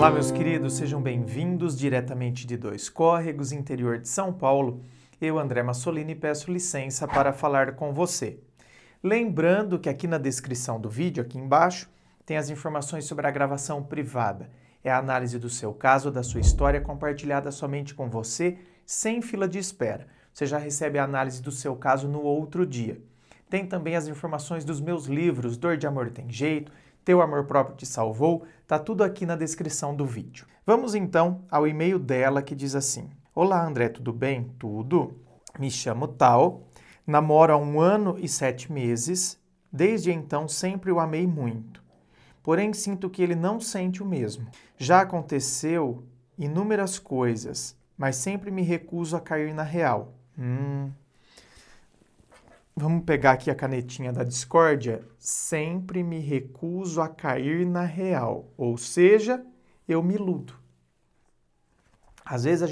Olá, meus queridos, sejam bem-vindos diretamente de Dois Córregos, interior de São Paulo. Eu, André Massolini, peço licença para falar com você. Lembrando que aqui na descrição do vídeo, aqui embaixo, tem as informações sobre a gravação privada. É a análise do seu caso, da sua história, compartilhada somente com você, sem fila de espera. Você já recebe a análise do seu caso no outro dia. Tem também as informações dos meus livros, Dor de Amor Tem Jeito, Teu Amor Próprio Te Salvou, tá tudo aqui na descrição do vídeo. Vamos então ao e-mail dela que diz assim: Olá André, tudo bem? Tudo? Me chamo tal, namoro há 1 ano e 7 meses, desde então sempre o amei muito. Porém sinto que ele não sente o mesmo. Já aconteceu inúmeras coisas, mas sempre me recuso a cair na real. Vamos pegar aqui a canetinha da discórdia. Sempre me recuso a cair na real. Ou seja, eu me iludo. Às vezes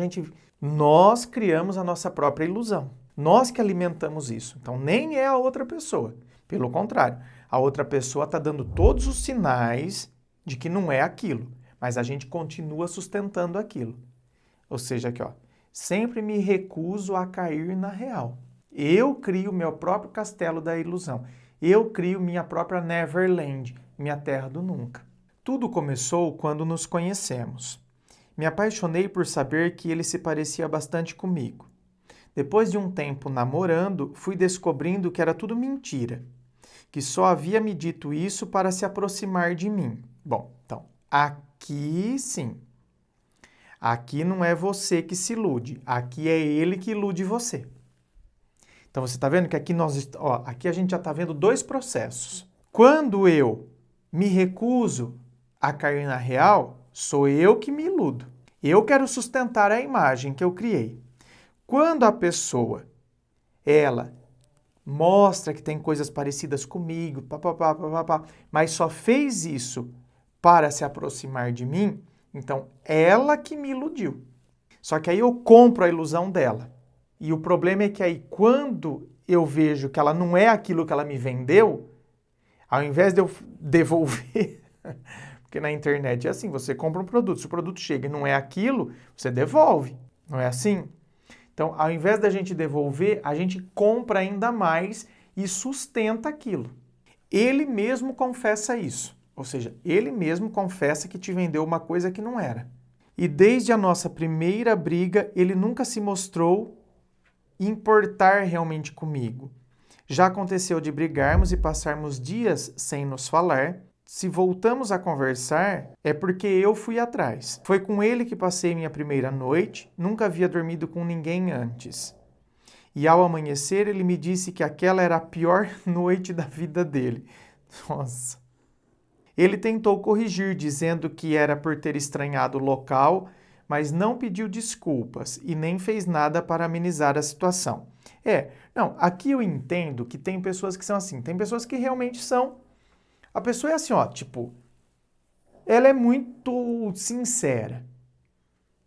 nós criamos a nossa própria ilusão. Nós que alimentamos isso. Então nem é a outra pessoa. Pelo contrário, a outra pessoa está dando todos os sinais de que não é aquilo. Mas a gente continua sustentando aquilo. Ou seja, aqui ó, sempre me recuso a cair na real. Eu crio meu próprio castelo da ilusão. Eu crio minha própria Neverland, minha terra do nunca. Tudo começou quando nos conhecemos. Me apaixonei por saber que ele se parecia bastante comigo. Depois de um tempo namorando, fui descobrindo que era tudo mentira, que só havia me dito isso para se aproximar de mim. Bom, então, aqui sim. Aqui não é você que se ilude, aqui é ele que ilude você. Então você está vendo que aqui a gente já está vendo 2 processos. Quando eu me recuso a cair na real, sou eu que me iludo. Eu quero sustentar a imagem que eu criei. Quando a pessoa, ela mostra que tem coisas parecidas comigo, mas só fez isso para se aproximar de mim, então ela que me iludiu. Só que aí eu compro a ilusão dela. E o problema é que aí, quando eu vejo que ela não é aquilo que ela me vendeu, ao invés de eu devolver, porque na internet é assim, você compra um produto, se o produto chega e não é aquilo, você devolve, não é assim? Então, ao invés da gente devolver, a gente compra ainda mais e sustenta aquilo. Ele mesmo confessa isso, ou seja, ele mesmo confessa que te vendeu uma coisa que não era. E desde a nossa primeira briga, ele nunca se mostrou importar realmente comigo. Já aconteceu de brigarmos e passarmos dias sem nos falar. Se voltamos a conversar, é porque eu fui atrás. Foi com ele que passei minha primeira noite, nunca havia dormido com ninguém antes. E ao amanhecer, ele me disse que aquela era a pior noite da vida dele. Nossa. Ele tentou corrigir, dizendo que era por ter estranhado o local, mas não pediu desculpas e nem fez nada para amenizar a situação. Aqui eu entendo que tem pessoas que são assim, tem pessoas que realmente são... A pessoa é assim, ó, tipo, ela é muito sincera.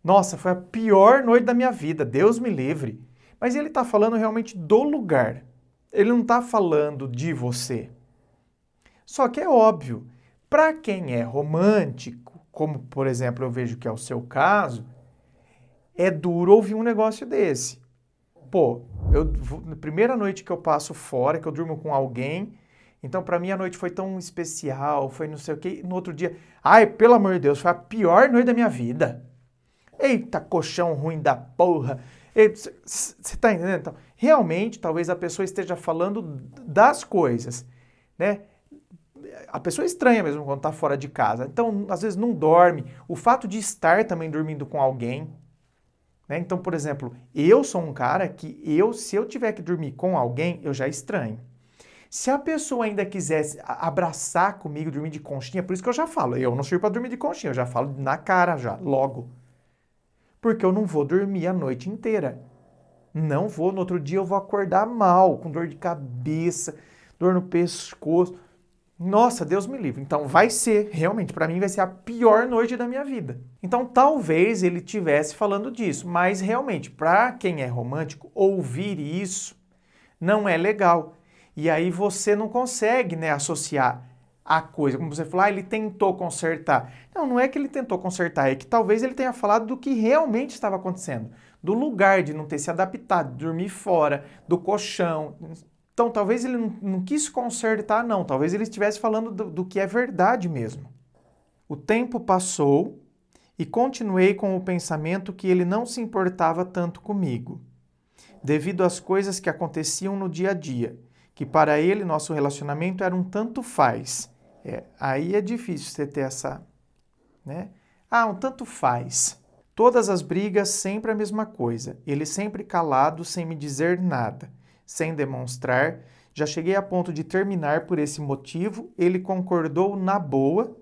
Nossa, foi a pior noite da minha vida, Deus me livre. Mas ele está falando realmente do lugar, ele não está falando de você. Só que é óbvio, para quem é romântico, como, por exemplo, eu vejo que é o seu caso, é duro ouvir um negócio desse. Pô, na primeira noite que eu passo fora, que eu durmo com alguém, então para mim a noite foi tão especial, foi não sei o quê, no outro dia, ai, pelo amor de Deus, foi a pior noite da minha vida. Eita, colchão ruim da porra. Você tá entendendo? Então, realmente, talvez a pessoa esteja falando das coisas, né? A pessoa é estranha mesmo quando está fora de casa. Então, às vezes não dorme. O fato de estar também dormindo com alguém, né? Então, por exemplo, eu sou um cara que se eu tiver que dormir com alguém, eu já estranho. Se a pessoa ainda quisesse abraçar comigo, dormir de conchinha, por isso que eu já falo, eu não sirvo para dormir de conchinha, eu já falo na cara já, logo. Porque eu não vou dormir a noite inteira. Não vou, no outro dia eu vou acordar mal, com dor de cabeça, dor no pescoço. Nossa, Deus me livre. Então vai ser, realmente, para mim vai ser a pior noite da minha vida. Então talvez ele estivesse falando disso, mas realmente, para quem é romântico, ouvir isso não é legal. E aí você não consegue, né, associar a coisa. Como você falou, ele tentou consertar. Não, não é que ele tentou consertar, é que talvez ele tenha falado do que realmente estava acontecendo. Do lugar de não ter se adaptado, de dormir fora, do colchão. Então, talvez ele não quis consertar, não. Talvez ele estivesse falando do que é verdade mesmo. O tempo passou e continuei com o pensamento que ele não se importava tanto comigo, devido às coisas que aconteciam no dia a dia, que para ele nosso relacionamento era um tanto faz. Aí é difícil você ter essa, né? Um tanto faz. Todas as brigas sempre a mesma coisa, ele sempre calado, sem me dizer nada, sem demonstrar. Já cheguei a ponto de terminar por esse motivo, ele concordou na boa,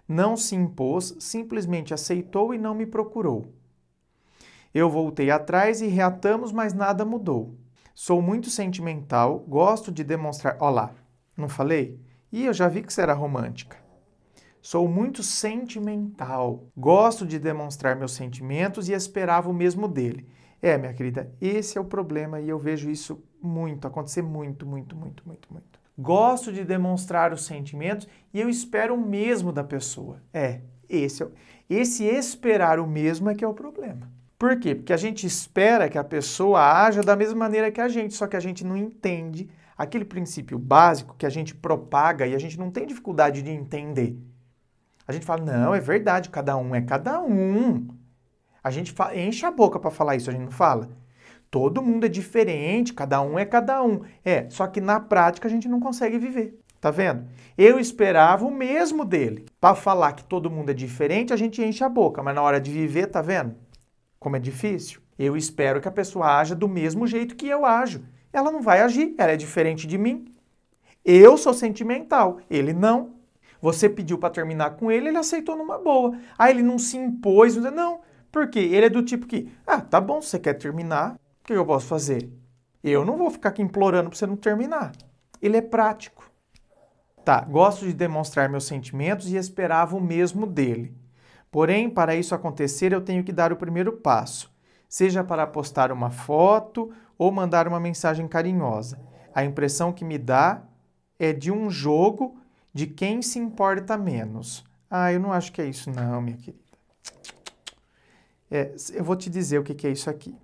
não se impôs, simplesmente aceitou e não me procurou. Eu voltei atrás e reatamos, mas nada mudou. Sou muito sentimental, gosto de demonstrar... Ó lá, não falei? Eu já vi que você era romântica. Sou muito sentimental, gosto de demonstrar meus sentimentos e esperava o mesmo dele. Minha querida, esse é o problema e eu vejo isso acontecer muito. Gosto de demonstrar os sentimentos e eu espero o mesmo da pessoa. Esse esperar o mesmo é que é o problema. Por quê? Porque a gente espera que a pessoa haja da mesma maneira que a gente, só que a gente não entende aquele princípio básico que a gente propaga e a gente não tem dificuldade de entender. A gente fala, não, é verdade, cada um é cada um. A gente enche a boca para falar isso, a gente não fala? Todo mundo é diferente, cada um é cada um. Só que na prática a gente não consegue viver. Tá vendo? Eu esperava o mesmo dele. Para falar que todo mundo é diferente, a gente enche a boca, mas na hora de viver, tá vendo? Como é difícil. Eu espero que a pessoa haja do mesmo jeito que eu ajo. Ela não vai agir, ela é diferente de mim. Eu sou sentimental, ele não. Você pediu para terminar com ele, ele aceitou numa boa. Ele não se impôs, não. Por quê? Ele é do tipo que, tá bom, você quer terminar, o que eu posso fazer? Eu não vou ficar aqui implorando para você não terminar. Ele é prático. Gosto de demonstrar meus sentimentos e esperava o mesmo dele. Porém, para isso acontecer, eu tenho que dar o primeiro passo, seja para postar uma foto ou mandar uma mensagem carinhosa. A impressão que me dá é de um jogo de quem se importa menos. Eu não acho que é isso não, minha querida. Eu vou te dizer o que é isso aqui.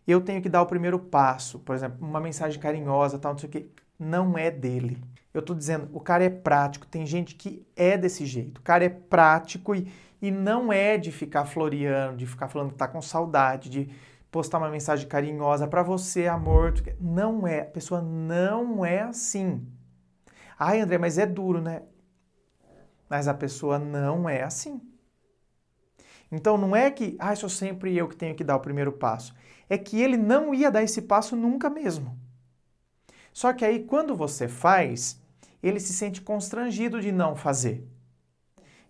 Eu tenho que dar o primeiro passo, por exemplo, uma mensagem carinhosa, tal, não sei o que, não é dele. Eu estou dizendo, o cara é prático, tem gente que é desse jeito. O cara é prático e não é de ficar floreando, de ficar falando que tá com saudade, de postar uma mensagem carinhosa para você, amor. Não é, a pessoa não é assim. André, mas é duro, né? Mas a pessoa não é assim. Então não é que, sou sempre eu que tenho que dar o primeiro passo. É que ele não ia dar esse passo nunca mesmo. Só que aí quando você faz, ele se sente constrangido de não fazer.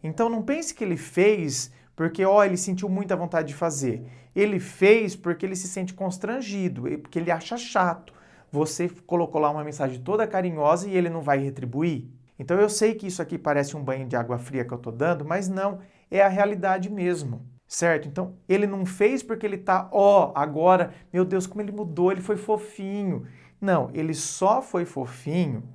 Então não pense que ele fez porque ele sentiu muita vontade de fazer. Ele fez porque ele se sente constrangido, porque ele acha chato. Você colocou lá uma mensagem toda carinhosa e ele não vai retribuir. Então eu sei que isso aqui parece um banho de água fria que eu tô dando, mas não, é a realidade mesmo, certo? Então ele não fez porque ele tá, agora, meu Deus, como ele mudou, ele foi fofinho. Não, ele só foi fofinho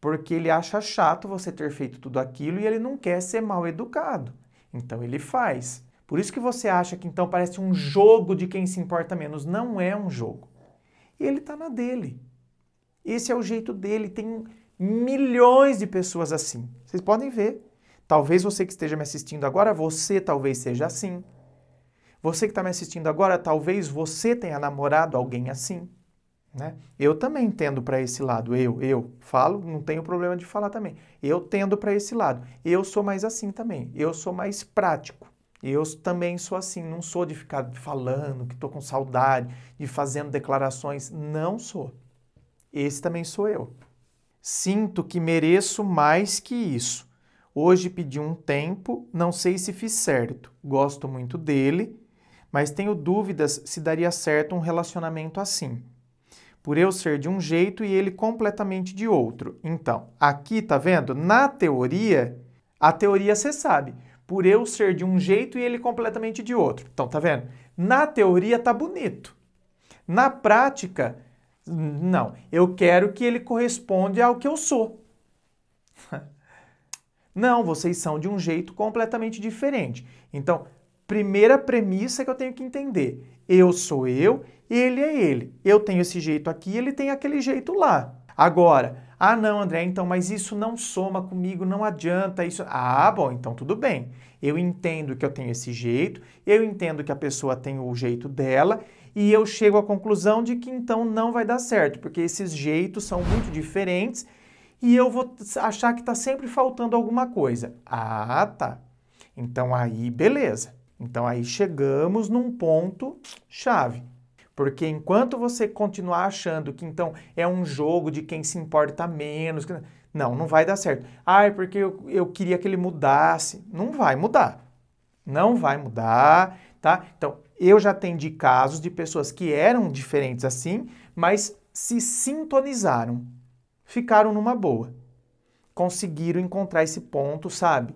porque ele acha chato você ter feito tudo aquilo e ele não quer ser mal educado. Então ele faz. Por isso que você acha que então parece um jogo de quem se importa menos. Não é um jogo. Ele tá na dele. Esse é o jeito dele. Tem milhões de pessoas assim. Vocês podem ver. Talvez você que esteja me assistindo agora, você talvez seja assim. Você que está me assistindo agora, talvez você tenha namorado alguém assim. Né? Eu também tendo para esse lado, eu falo, não tenho problema de falar também. Eu tendo para esse lado. Eu sou mais assim também. Eu sou mais prático. Eu também sou assim, não sou de ficar falando que estou com saudade, de fazendo declarações. Não sou. Esse também sou eu. Sinto que mereço mais que isso. Hoje pedi um tempo, não sei se fiz certo. Gosto muito dele, mas tenho dúvidas se daria certo um relacionamento assim. Por eu ser de um jeito e ele completamente de outro. Então, aqui, tá vendo? Na teoria, a teoria você sabe. Por eu ser de um jeito e ele completamente de outro. Então, tá vendo? Na teoria tá bonito. Na prática, não. Eu quero que ele corresponda ao que eu sou. Não, vocês são de um jeito completamente diferente. Então, primeira premissa que eu tenho que entender: eu sou eu, ele é ele. Eu tenho esse jeito aqui, ele tem aquele jeito lá. Agora, ah não, André, então, mas isso não soma comigo, não adianta isso. Ah, bom, então tudo bem. Eu entendo que eu tenho esse jeito, eu entendo que a pessoa tem o jeito dela, e eu chego à conclusão de que então não vai dar certo, porque esses jeitos são muito diferentes e eu vou achar que está sempre faltando alguma coisa. Ah, tá. Então aí, beleza. Então aí chegamos num ponto chave. Porque enquanto você continuar achando que então é um jogo de quem se importa menos, não vai dar certo. Ah, é porque eu queria que ele mudasse. Não vai mudar. Não vai mudar, tá? Então, eu já atendi casos de pessoas que eram diferentes assim, mas se sintonizaram, ficaram numa boa. Conseguiram encontrar esse ponto, sabe?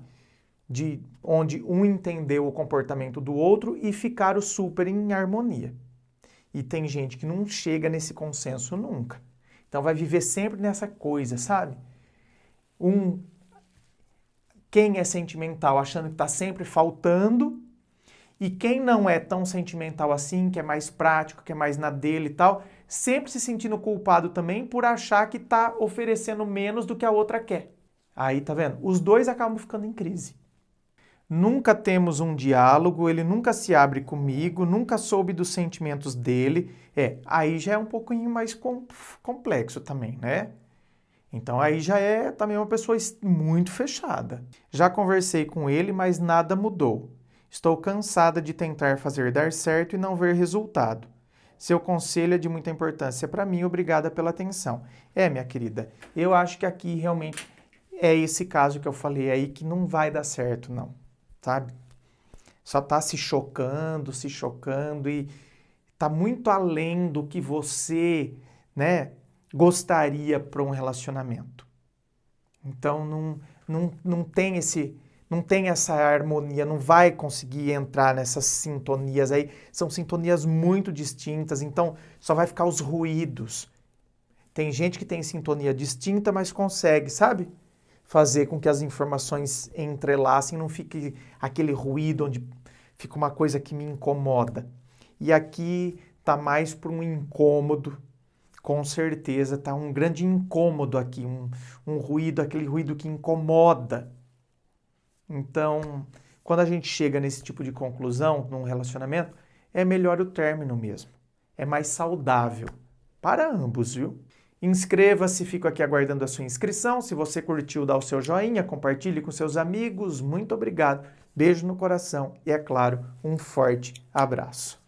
De onde um entendeu o comportamento do outro e ficaram super em harmonia. E tem gente que não chega nesse consenso nunca. Então vai viver sempre nessa coisa, sabe? Quem é sentimental achando que está sempre faltando, e quem não é tão sentimental assim, que é mais prático, que é mais na dele e tal, sempre se sentindo culpado também por achar que está oferecendo menos do que a outra quer. Aí, tá vendo? Os dois acabam ficando em crise. Nunca temos um diálogo, ele nunca se abre comigo, nunca soube dos sentimentos dele. Aí já é um pouquinho mais complexo também, né? Então aí já é também uma pessoa muito fechada. Já conversei com ele, mas nada mudou. Estou cansada de tentar fazer dar certo e não ver resultado. Seu conselho é de muita importância para mim, obrigada pela atenção. Minha querida, eu acho que aqui realmente é esse caso que eu falei aí que não vai dar certo, não. Sabe? Só tá se chocando e tá muito além do que você, né, gostaria para um relacionamento. Então não tem essa harmonia, não vai conseguir entrar nessas sintonias aí. São sintonias muito distintas, então só vai ficar os ruídos. Tem gente que tem sintonia distinta, mas consegue, sabe? Fazer com que as informações entrelacem, não fique aquele ruído onde fica uma coisa que me incomoda. E aqui tá mais por um incômodo, com certeza tá um grande incômodo aqui, um ruído, aquele ruído que incomoda. Então, quando a gente chega nesse tipo de conclusão num relacionamento, é melhor o término mesmo. É mais saudável para ambos, viu? Inscreva-se, fico aqui aguardando a sua inscrição. Se você curtiu, dá o seu joinha, compartilhe com seus amigos. Muito obrigado. Beijo no coração e, é claro, um forte abraço.